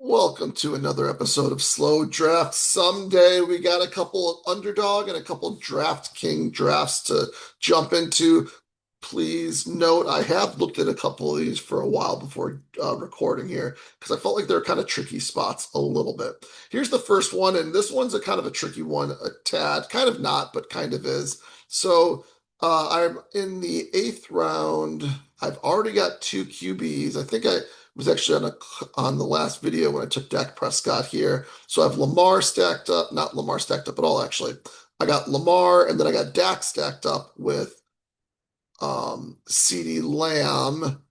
Welcome to another episode of Slow Draft. Someday we got a couple of underdog and a couple of Draft King drafts to jump into. Please note, I have looked at a couple of these for a while before recording here because I felt like they're kind of tricky spots a little bit. Here's the first one, and this one's a kind of a tricky one, a tad, kind of not, but kind of is. So I'm in the eighth round. I've already got two QBs. I think I was actually on the last video when I took Dak Prescott here. So I have Lamar stacked up, not Lamar stacked up at all, actually. I got Lamar, and then I got Dak stacked up with CeeDee Lamb.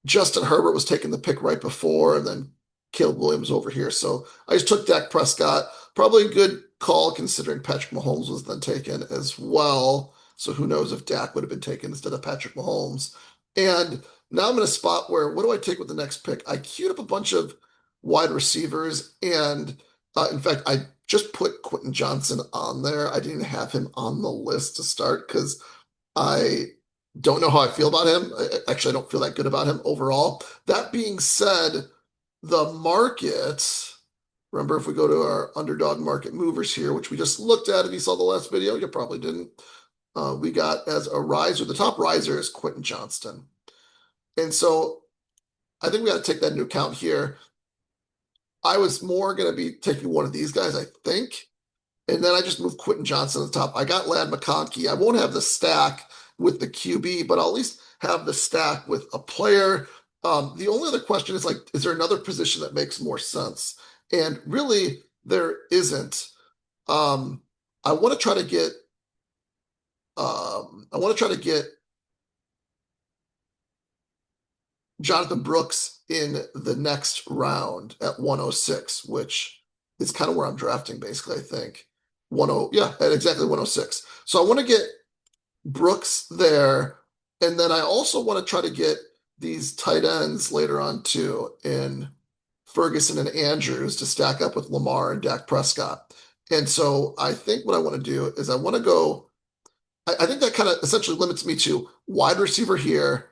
Justin Herbert was taking the pick right before, and then Caleb Williams over here. So I just took Dak Prescott. Probably a good call considering Patrick Mahomes was then taken as well. So who knows if Dak would have been taken instead of Patrick Mahomes. And now I'm in a spot where what do I take with the next pick? I queued up a bunch of wide receivers, and in fact, I just put Quentin Johnson on there. I didn't have him on the list to start because I don't know how I feel about him. Actually, I don't feel that good about him overall. That being said, the market, remember if we go to our underdog market movers here, which we just looked at, if you saw the last video, you probably didn't. We got as a riser, the top riser is Quentin Johnston. And so I think we got to take that into account here. I was more going to be taking one of these guys, I think. And then I just moved Quentin Johnson at the top. I got Ladd McConkey. I won't have the stack with the QB, but I'll at least have the stack with a player. The only other question is like, is there another position that makes more sense? And really, there isn't. Um, I want to try to get. I want to try to get Jonathan Brooks in the next round at 106, which is kind of where I'm drafting, basically, I think. 10, yeah, at exactly 106. So I want to get Brooks there. And then I also want to try to get these tight ends later on too in Ferguson and Andrews to stack up with Lamar and Dak Prescott. And so I think what I want to do is I want to go, I think that kind of essentially limits me to wide receiver here,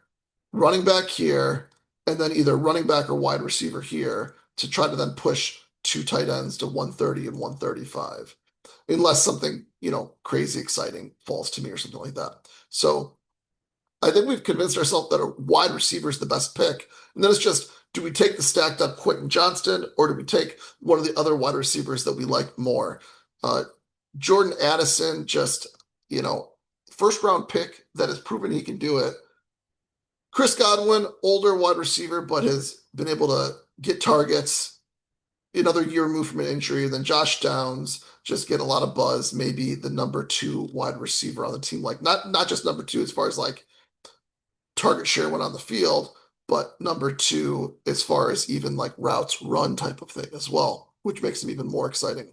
running back here, and then either running back or wide receiver here to try to then push two tight ends to 130 and 135 unless something, crazy exciting falls to me or something like that. So I think we've convinced ourselves that a wide receiver is the best pick. And then it's just, do we take the stacked up Quentin Johnston or do we take one of the other wide receivers that we like more? Uh, Jordan Addison, just, first round pick that has proven he can do it. Chris Godwin, older wide receiver, but has been able to get targets, another year removed from an injury. And then Josh Downs just get a lot of buzz, maybe the number two wide receiver on the team. Like not just number two as far as like target share went on the field, but number two as far as even like routes run type of thing as well, which makes him even more exciting.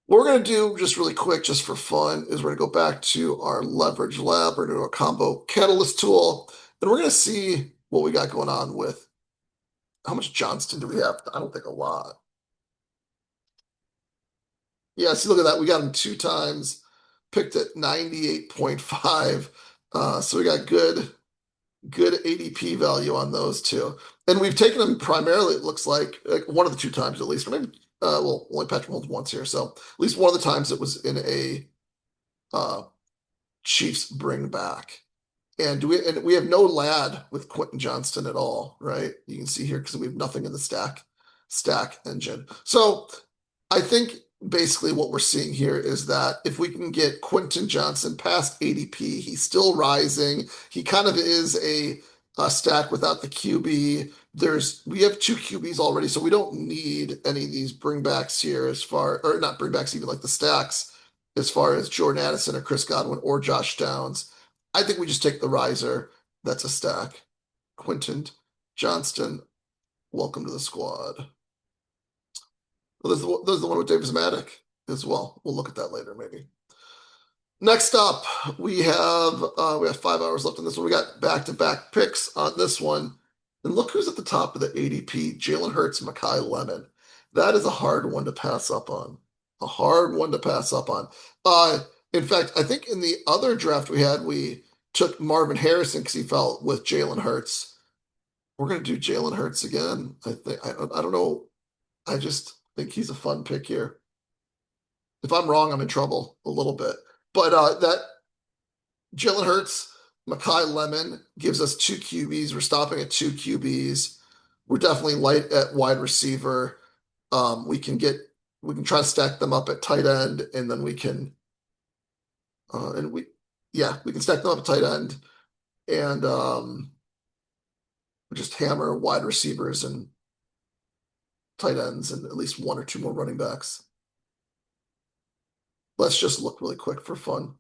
What we're going to do just really quick, just for fun, is we're going to go back to our leverage lab. We're going to do a combo catalyst tool, and we're going to see what we got going on with how much Johnston do we have? I don't think a lot. Yeah, see, look at that. We got him two times, picked at 98.5. So we got good ADP value on those two. And we've taken them primarily, it looks like one of the two times at least, or maybe well, only Patrick Mahomes once here. So at least one of the times it was in a Chiefs bring back. And we have no Ladd with Quentin Johnston at all, right? You can see here because we have nothing in the stack engine. So I think basically what we're seeing here is that if we can get Quentin Johnson past ADP, he's still rising. He kind of is a stack without the QB. We have two QBs already, so we don't need any of these bringbacks here or not bringbacks, even like the stacks, as far as Jordan Addison or Chris Godwin or Josh Downs. I think we just take the riser. That's a stack. Quentin Johnston, welcome to the squad. Well, there's the one with Davis Maddock as well. We'll look at that later, maybe. Next up, we have 5 hours left on this one. We got back-to-back picks on this one. And look who's at the top of the ADP. Jalen Hurts, Mekhi Lemon. That is a hard one to pass up on. A hard one to pass up on. In fact, I think in the other draft we took Marvin Harrison because he fell with Jalen Hurts. We're gonna do Jalen Hurts again. I don't know. I just think he's a fun pick here. If I'm wrong, I'm in trouble a little bit. But that Jalen Hurts, Makai Lemon gives us two QBs. We're stopping at two QBs. We're definitely light at wide receiver. We can try to stack them up at tight end, and then we can and we yeah, we can stack them up at tight end and just hammer wide receivers and tight ends and at least one or two more running backs. Let's just look really quick for fun.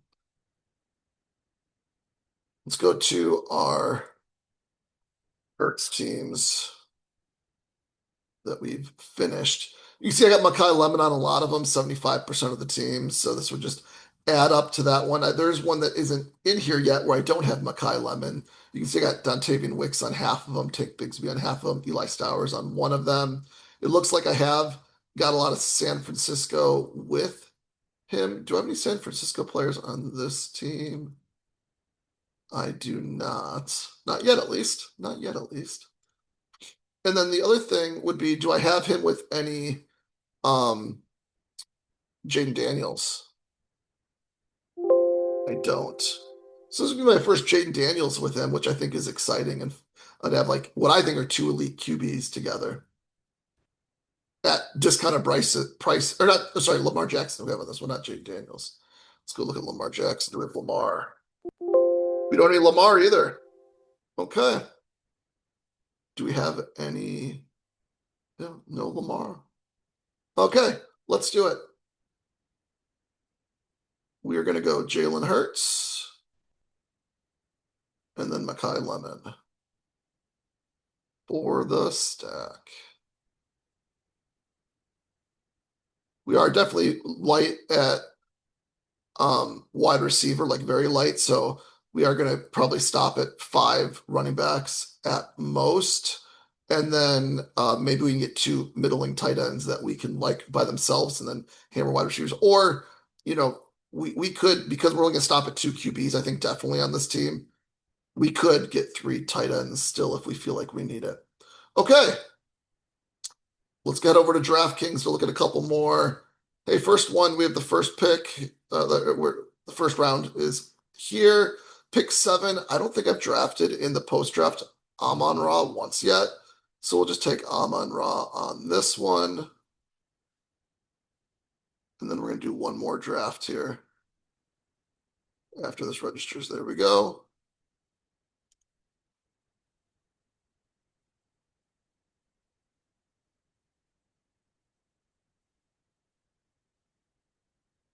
Let's go to our Hurts teams that we've finished. You see, I got Makai Lemon on a lot of them, 75% of the teams. So this would just add up to that one. There's one that isn't in here yet where I don't have Makai Lemon. You can see I got Dontavian Wicks on half of them, Tank Bigsby on half of them, Eli Stowers on one of them. It looks like I have got a lot of San Francisco with him. Do I have any San Francisco players on this team? I do not. Not yet, at least. Not yet, at least. And then the other thing would be, do I have him with any Jaden Daniels? I don't. So this would be my first Jaden Daniels with him, which I think is exciting, and I'd have like what I think are two elite QBs together at discounted price or not. Sorry, Lamar Jackson. We have on this one, not Jaden Daniels. Let's go look at Lamar Jackson. Do we have Lamar? We don't need Lamar either. Okay. Do we have any? No Lamar. Okay, let's do it. We are going to go Jalen Hurts and then Makai Lemon for the stack. We are definitely light at wide receiver, like very light. So we are going to probably stop at 5 running backs at most. And then maybe we can get 2 middling tight ends that we can like by themselves and then hammer wide receivers. Or, we could, because we're only going to stop at 2 QBs, I think definitely on this team, we could get 3 tight ends still if we feel like we need it. Okay. Let's get over to DraftKings to look at a couple more. Hey, first one, we have the first pick. The first round is here. Pick 7. I don't think I've drafted in the post-draft Amon-Ra once yet. So we'll just take Amon-Ra on this one. And then we're going to do one more draft here. After this registers, there we go.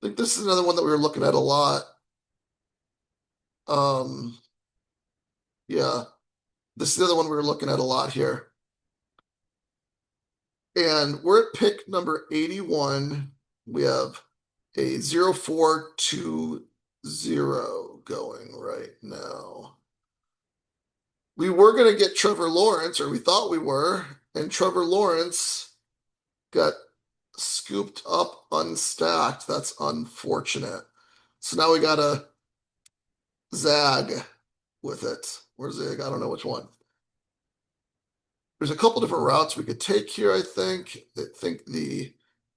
I think this is another one that we were looking at a lot. Yeah, this is the other one we were looking at a lot here. And we're at pick number 81. We have a 0420 going right now. We were going to get Trevor Lawrence, or we thought we were, and Trevor Lawrence got scooped up unstacked. That's unfortunate. So now we got to zag with it. Where's Zag? I don't know which one. There's a couple different routes we could take here, I think. I think the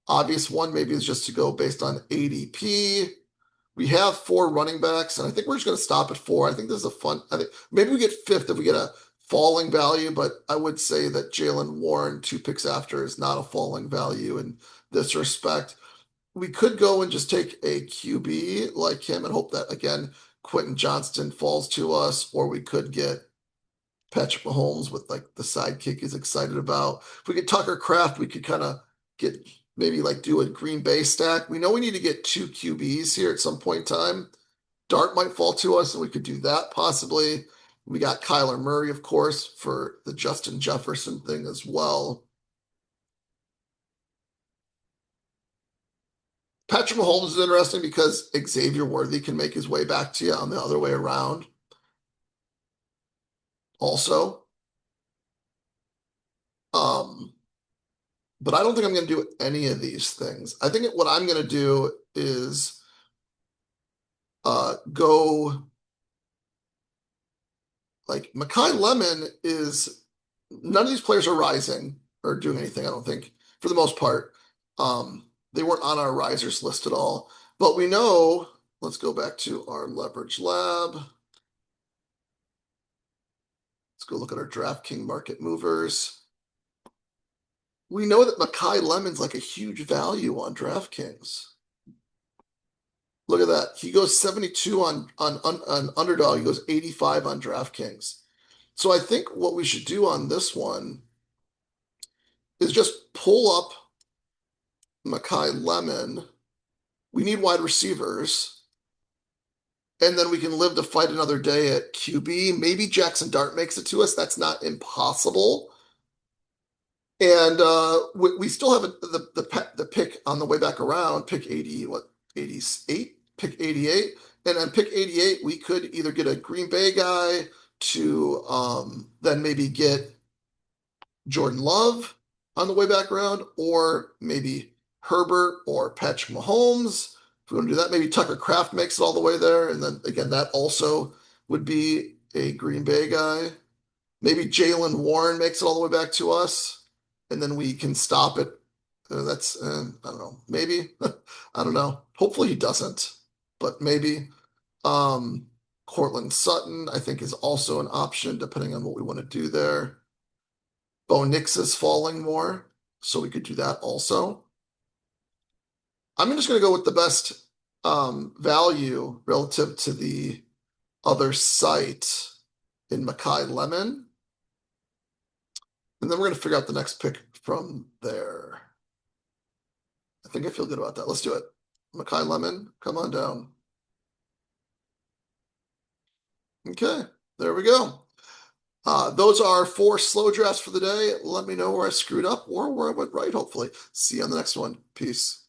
obvious one maybe is just to go based on ADP. We have 4 running backs, and I think we're just going to stop at 4. I think this is I think maybe we get 5th if we get a falling value, but I would say that Jaylen Warren, 2 picks after, is not a falling value in this respect. We could go and just take a QB like him and hope that, again, Quentin Johnston falls to us, or we could get Patrick Mahomes with like the sidekick he's excited about. If we get Tucker Kraft, we could kind of get maybe like do a Green Bay stack. We know we need to get 2 QBs here at some point in time. Dart might fall to us, and we could do that possibly. We got Kyler Murray, of course, for the Justin Jefferson thing as well. Patrick Mahomes is interesting because Xavier Worthy can make his way back to you on the other way around. Also, but I don't think I'm going to do any of these things. I think what I'm going to do is go like Makai Lemon is none of these players are rising or doing anything, I don't think, for the most part. They weren't on our risers list at all. But we know, let's go back to our leverage lab. Let's go look at our DraftKings market movers. We know that Makai Lemon's like a huge value on DraftKings. Look at that. He goes 72 on underdog. He goes 85 on DraftKings. So I think what we should do on this one is just pull up Makai Lemon. We need wide receivers. And then we can live to fight another day at QB. Maybe Jackson Dart makes it to us. That's not impossible. And we still have the pick on the way back around, pick 80, what, 88? Pick 88. And on pick 88, we could either get a Green Bay guy to then maybe get Jordan Love on the way back around, or maybe Herbert or Patrick Mahomes. If we want to do that, maybe Tucker Kraft makes it all the way there. And then again, that also would be a Green Bay guy. Maybe Jaylen Warren makes it all the way back to us, and then we can stop it. That's, I don't know, maybe. I don't know. Hopefully he doesn't, but maybe. Cortland Sutton, I think, is also an option depending on what we want to do there. Bo Nix is falling more, so we could do that also. I'm just going to go with the best value relative to the other site in Makai Lemon. And then we're going to figure out the next pick from there. I think I feel good about that. Let's do it. Makai Lemon, come on down. Okay, there we go. Those are 4 slow drafts for the day. Let me know where I screwed up or where I went right, hopefully. See you on the next one. Peace.